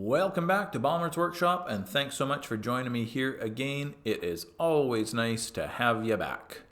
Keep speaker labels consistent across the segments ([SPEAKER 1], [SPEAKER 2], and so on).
[SPEAKER 1] Welcome back to Balmer's Workshop, and thanks so much for joining me here again. It is always nice to have you back.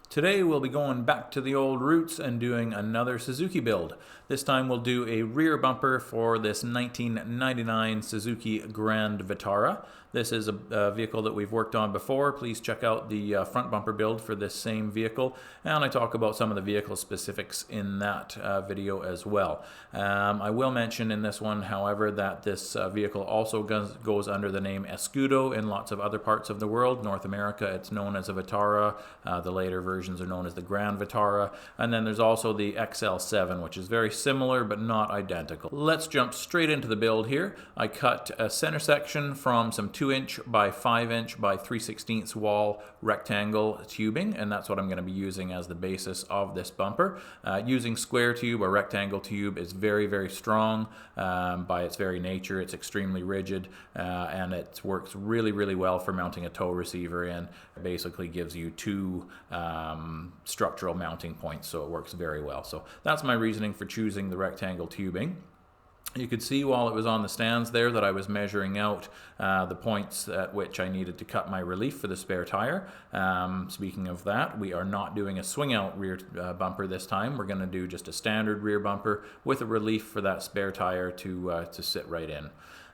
[SPEAKER 1] Today we'll be going back to the old roots and doing another Suzuki build. This time we'll do a rear bumper for this 1999 Suzuki Grand Vitara. This is a vehicle that we've worked on before. Please check out the front bumper build for this same vehicle, and I talk about some of the vehicle specifics in that video as well. I will mention in this one, however, that this vehicle also goes under the name Escudo in lots of other parts of the world. North America, it's known as a Vitara. The later versions are known as the Grand Vitara, and then there's also the XL7, which is very similar but not identical. Let's jump straight into the build here. I cut a center section from some 2" by 5" by 3/16 wall rectangle tubing, and that's what I'm going to be using as the basis of this bumper. Using square tube or rectangle tube is very strong. By its very nature, it's extremely rigid, and it works really well for mounting a tow receiver in. It basically gives you two structural mounting points, so it works very well. So that's my reasoning for choosing the rectangle tubing. You could see while it was on the stands there that I was measuring out the points at which I needed to cut my relief for the spare tire. Speaking of that, we are not doing a swing out rear bumper this time. We're going to do just a standard rear bumper with a relief for that spare tire to sit right in.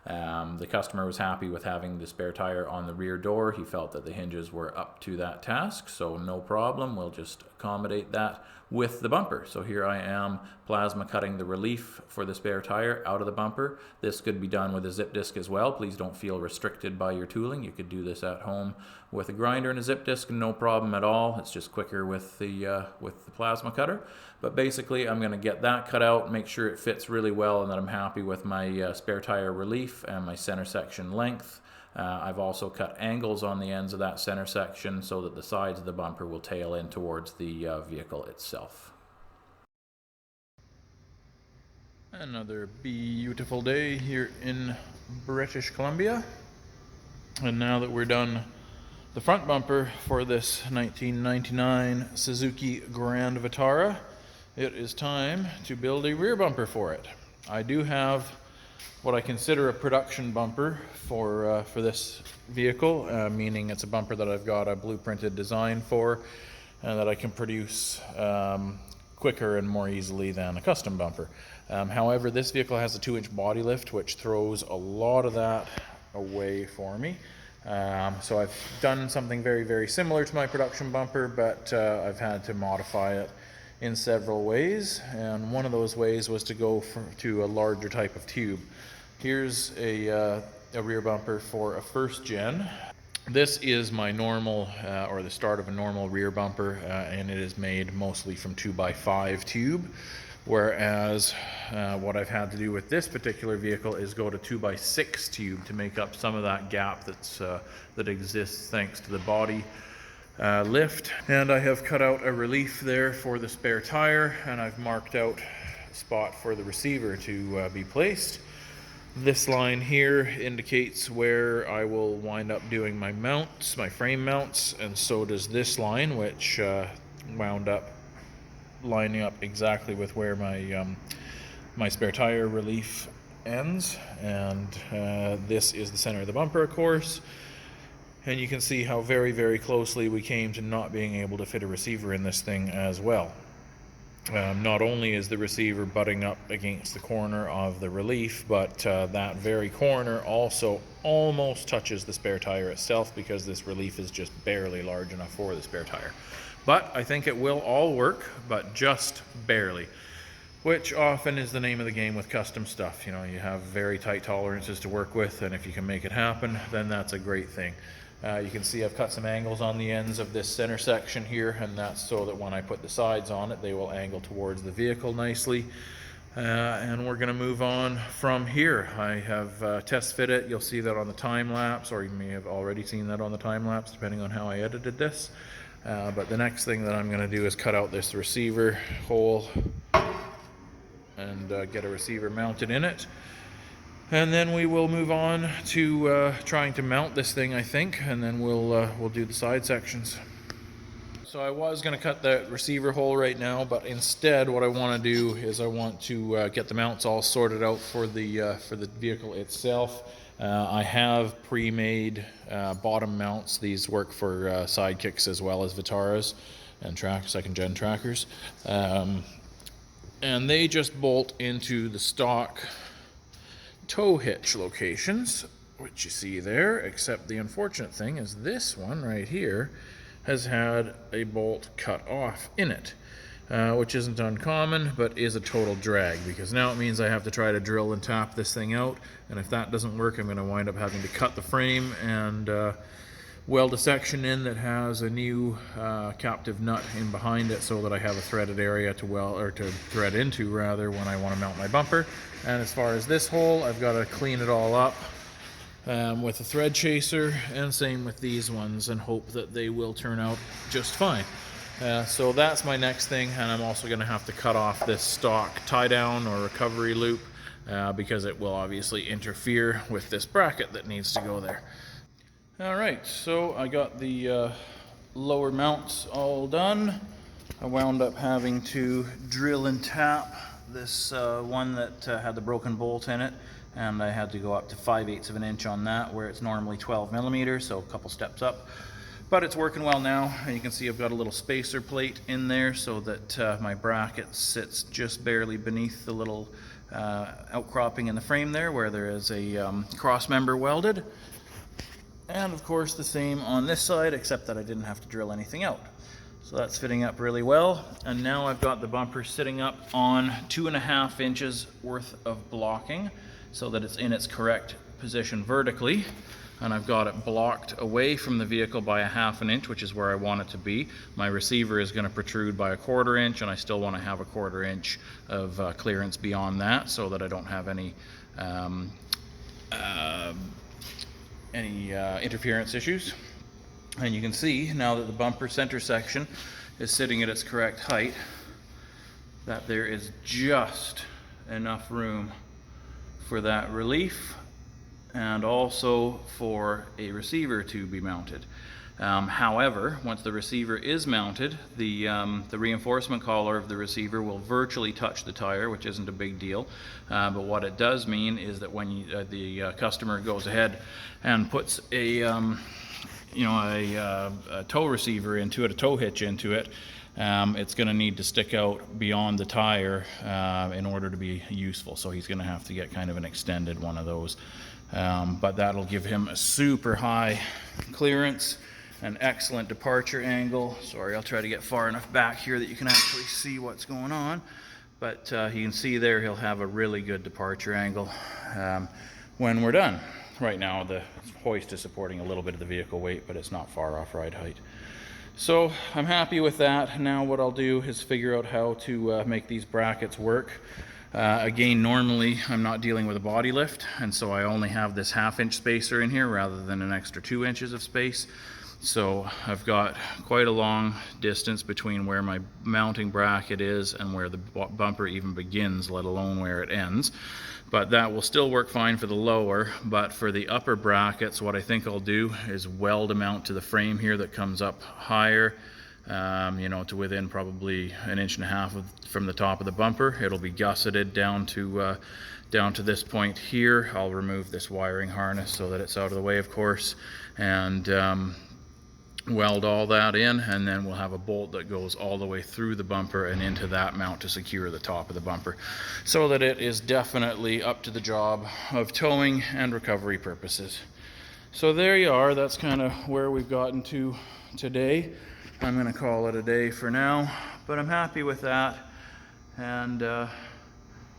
[SPEAKER 1] The customer was happy with having the spare tire on the rear door. He felt that the hinges were up to that task, so no problem. We'll just accommodate that with the bumper. So here I am plasma cutting the relief for the spare tire out of the bumper. This could be done with a zip disc as well. Please don't feel restricted by your tooling. You could do this at home with a grinder and a zip disc, no problem at all. It's just quicker with the plasma cutter. But basically I'm going to get that cut out, make sure it fits really well, and that I'm happy with my spare tire relief and my center section length. I've also cut angles on the ends of that center section so that the sides of the bumper will tail in towards the vehicle itself. Another beautiful day here in British Columbia. And now that we're done the front bumper for this 1999 Suzuki Grand Vitara, it is time to build a rear bumper for it. I do have what I consider a production bumper for this vehicle, meaning it's a bumper that I've got a blueprinted design for and that I can produce quicker and more easily than a custom bumper. However, this vehicle has a 2" body lift, which throws a lot of that away for me. So I've done something very similar to my production bumper, but I've had to modify it in several ways, and one of those ways was to go to a larger type of tube. Here's a rear bumper for a first gen. This is my normal, or the start of a normal rear bumper, and it is made mostly from 2x5 tube, whereas what I've had to do with this particular vehicle is go to 2x6 tube to make up some of that gap that exists thanks to the body lift. And I have cut out a relief there for the spare tire, and I've marked out a spot for the receiver to be placed. This line here indicates where I will wind up doing my mounts, my frame mounts, and so does this line, which wound up lining up exactly with where my spare tire relief ends. And this is the center of the bumper, of course. And you can see how very closely we came to not being able to fit a receiver in this thing as well. Not only is the receiver butting up against the corner of the relief, but that very corner also almost touches the spare tire itself, because this relief is just barely large enough for the spare tire. But I think it will all work, but just barely, which often is the name of the game with custom stuff. You know, you have very tight tolerances to work with, and if you can make it happen, then that's a great thing. You can see I've cut some angles on the ends of this center section here, and that's so that when I put the sides on it, they will angle towards the vehicle nicely. And we're going to move on from here. I have test fit it. You'll see that on the time lapse, or you may have already seen that on the time lapse, depending on how I edited this. But the next thing that I'm going to do is cut out this receiver hole and get a receiver mounted in it. And then we will move on to trying to mount this thing, I think, and then we'll do the side sections. So I was going to cut that receiver hole right now, but instead what I want to do is I want to get the mounts all sorted out for the vehicle itself. I have pre-made bottom mounts. These work for sidekicks as well as Vitaras and second-gen trackers. And they just bolt into the stock tow hitch locations, which you see there, except the unfortunate thing is this one right here has had a bolt cut off in it, which isn't uncommon, but is a total drag, because now it means I have to try to drill and tap this thing out, and if that doesn't work, I'm going to wind up having to cut the frame and weld a section in that has a new captive nut in behind it, so that I have a threaded area to weld, or to thread into rather, when I want to mount my bumper. And as far as this hole, I've got to clean it all up with a thread chaser, and same with these ones, and hope that they will turn out just fine. So that's my next thing, and I'm also going to have to cut off this stock tie down or recovery loop because it will obviously interfere with this bracket that needs to go there. Alright, so I got the lower mounts all done. I wound up having to drill and tap this one that had the broken bolt in it, and I had to go up to 5/8 of an inch on that, where it's normally 12 millimeters, so a couple steps up. But it's working well now, and you can see I've got a little spacer plate in there so that my bracket sits just barely beneath the little outcropping in the frame there, where there is a cross member welded. And of course the same on this side, except that I didn't have to drill anything out. So that's fitting up really well. And now I've got the bumper sitting up on 2.5 inches worth of blocking, so that it's in its correct position vertically. And I've got it blocked away from the vehicle by 1/2 inch, which is where I want it to be. My receiver is going to protrude by 1/4 inch, and I still want to have 1/4 inch of clearance beyond that, so that I don't have any interference issues. And you can see now that the bumper center section is sitting at its correct height, that there is just enough room for that relief and also for a receiver to be mounted. However, once the receiver is mounted, the reinforcement collar of the receiver will virtually touch the tire, which isn't a big deal. But what it does mean is that when the customer goes ahead and puts a tow receiver into it, a tow hitch into it, it's going to need to stick out beyond the tire in order to be useful. So he's going to have to get kind of an extended one of those. But that'll give him a super high clearance, an excellent departure angle. Sorry, I'll try to get far enough back here that you can actually see what's going on. But you can see there he'll have a really good departure angle when we're done. Right now the hoist is supporting a little bit of the vehicle weight, but it's not far off ride height. So I'm happy with that. Now what I'll do is figure out how to make these brackets work. Again, normally I'm not dealing with a body lift, and so I only have this 1/2 inch spacer in here rather than an extra 2 inches of space. So I've got quite a long distance between where my mounting bracket is and where the bumper even begins, let alone where it ends. But that will still work fine for the lower, but for the upper brackets, what I think I'll do is weld a mount to the frame here that comes up higher, to within probably 1.5 inches from the top of the bumper. It'll be gusseted down to this point here. I'll remove this wiring harness so that it's out of the way, of course, and weld all that in, and then we'll have a bolt that goes all the way through the bumper and into that mount to secure the top of the bumper, so that it is definitely up to the job of towing and recovery purposes. So there you are. That's kind of where we've gotten to today. I'm going to call it a day for now, but I'm happy with that, and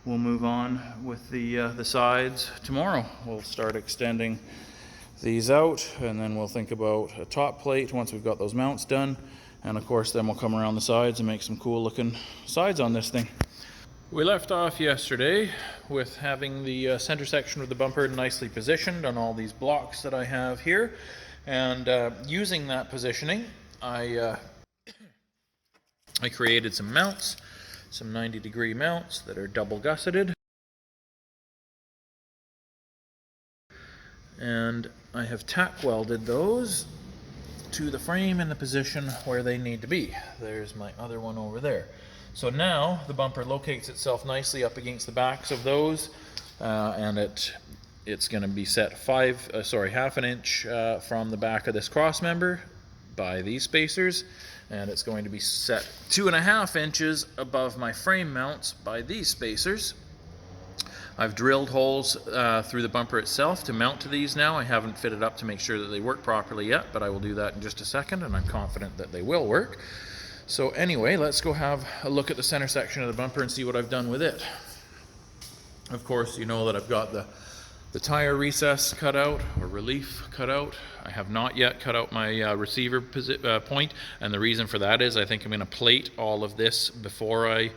[SPEAKER 1] we'll move on with the sides tomorrow. We'll start extending these out, and then we'll think about a top plate once we've got those mounts done, and of course then we'll come around the sides and make some cool looking sides on this thing. We left off yesterday with having the center section of the bumper nicely positioned on all these blocks that I have here, and using that positioning I created some mounts, some 90-degree mounts that are double gusseted. And I have tack welded those to the frame in the position where they need to be. There's my other one over there. So now the bumper locates itself nicely up against the backs of those, and it's going to be set half an inch from the back of this cross member by these spacers, and it's going to be set 2.5 inches above my frame mounts by these spacers. I've drilled holes through the bumper itself to mount to these now. I haven't fitted up to make sure that they work properly yet, but I will do that in just a second, and I'm confident that they will work. So anyway, let's go have a look at the center section of the bumper and see what I've done with it. Of course, you know that I've got the tire recess cut out, or relief cut out. I have not yet cut out my receiver point, and the reason for that is I think I'm going to plate all of this before I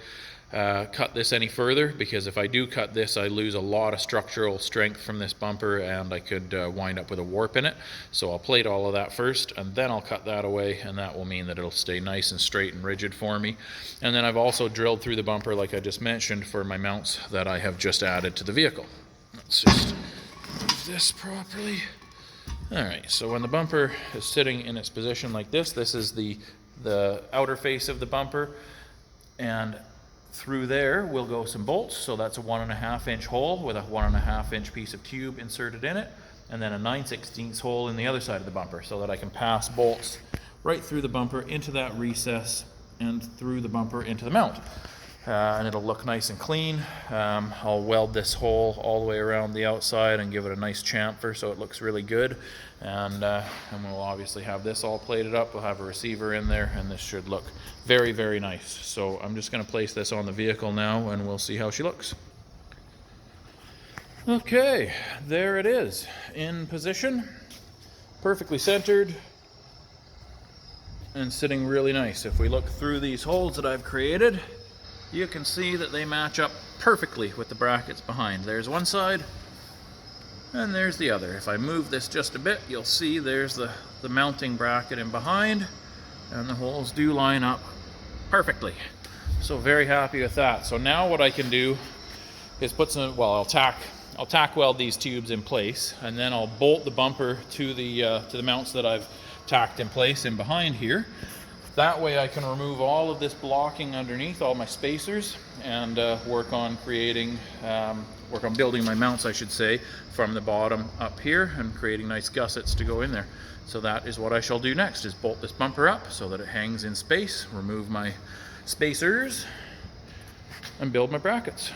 [SPEAKER 1] cut this any further, because if I do cut this, I lose a lot of structural strength from this bumper, and I could wind up with a warp in it. So I'll plate all of that first, and then I'll cut that away, and that will mean that it'll stay nice and straight and rigid for me. And then I've also drilled through the bumper, like I just mentioned, for my mounts that I have just added to the vehicle. Let's just move this properly. Alright, so when the bumper is sitting in its position like this, this is the outer face of the bumper, and through there will go some bolts. So that's a 1.5 inch hole with a 1.5 inch piece of tube inserted in it, and then a 9/16 hole in the other side of the bumper, so that I can pass bolts right through the bumper into that recess and through the bumper into the mount. And it'll look nice and clean. I'll weld this hole all the way around the outside and give it a nice chamfer so it looks really good. And we'll obviously have this all plated up. We'll have a receiver in there, and this should look very, very nice. So I'm just going to place this on the vehicle now, and we'll see how she looks. Okay, there it is, in position, perfectly centered, and sitting really nice. If we look through these holes that I've created, you can see that they match up perfectly with the brackets behind. There's one side, and there's the other. If I move this just a bit, you'll see there's the mounting bracket in behind, and the holes do line up perfectly. So very happy with that. So now what I can do is put some, well, I'll tack weld these tubes in place, and then I'll bolt the bumper to the mounts that I've tacked in place in behind here. That way I can remove all of this blocking underneath, all my spacers, and work on building my mounts, I should say, from the bottom up here, and creating nice gussets to go in there. So that is what I shall do next, is bolt this bumper up so that it hangs in space, remove my spacers, and build my brackets.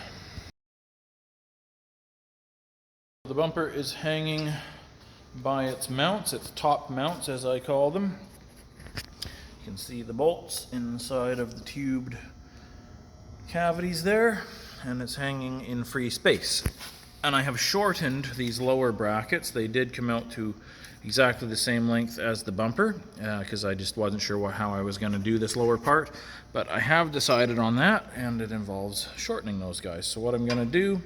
[SPEAKER 1] The bumper is hanging by its mounts, its top mounts as I call them. You can see the bolts inside of the tubed cavities there, and it's hanging in free space. And I have shortened these lower brackets. They did come out to exactly the same length as the bumper, because I just wasn't sure how I was going to do this lower part, but I have decided on that, and it involves shortening those guys. So what I'm going to do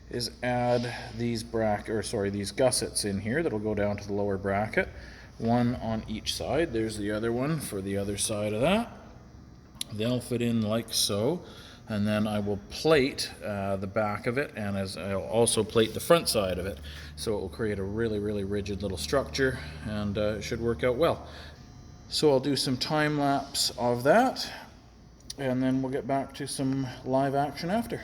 [SPEAKER 1] is add these gussets in here that'll go down to the lower bracket. One on each side. There's the other one for the other side of that. They'll fit in like so, and then I will plate the back of it, and I'll also plate the front side of it, so it will create a really, really rigid little structure, and it should work out well. So I'll do some time lapse of that, and then we'll get back to some live action after.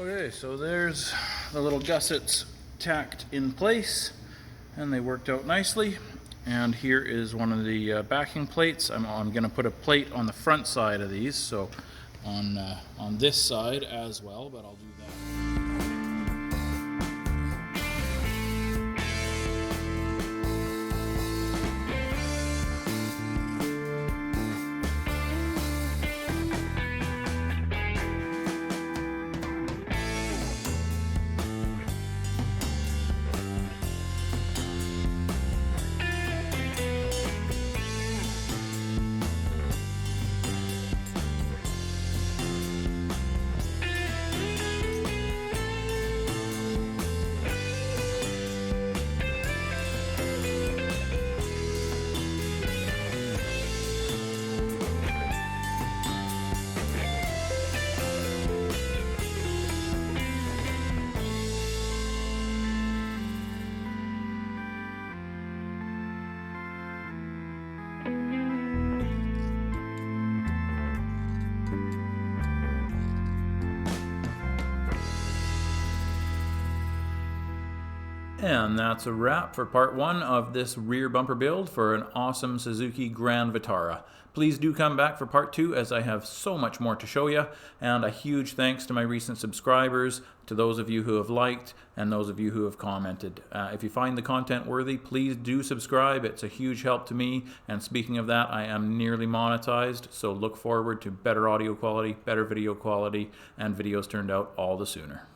[SPEAKER 1] Okay, so there's the little gussets tacked in place, and they worked out nicely. And here is one of the backing plates. I'm going to put a plate on the front side of these, so on this side as well, but I'll do that. And that's a wrap for part 1 of this rear bumper build for an awesome Suzuki Grand Vitara. Please do come back for part 2 as I have so much more to show you, and a huge thanks to my recent subscribers, to those of you who have liked, and those of you who have commented. If you find the content worthy, please do subscribe. It's a huge help to me, and speaking of that, I am nearly monetized, so look forward to better audio quality, better video quality, and videos turned out all the sooner.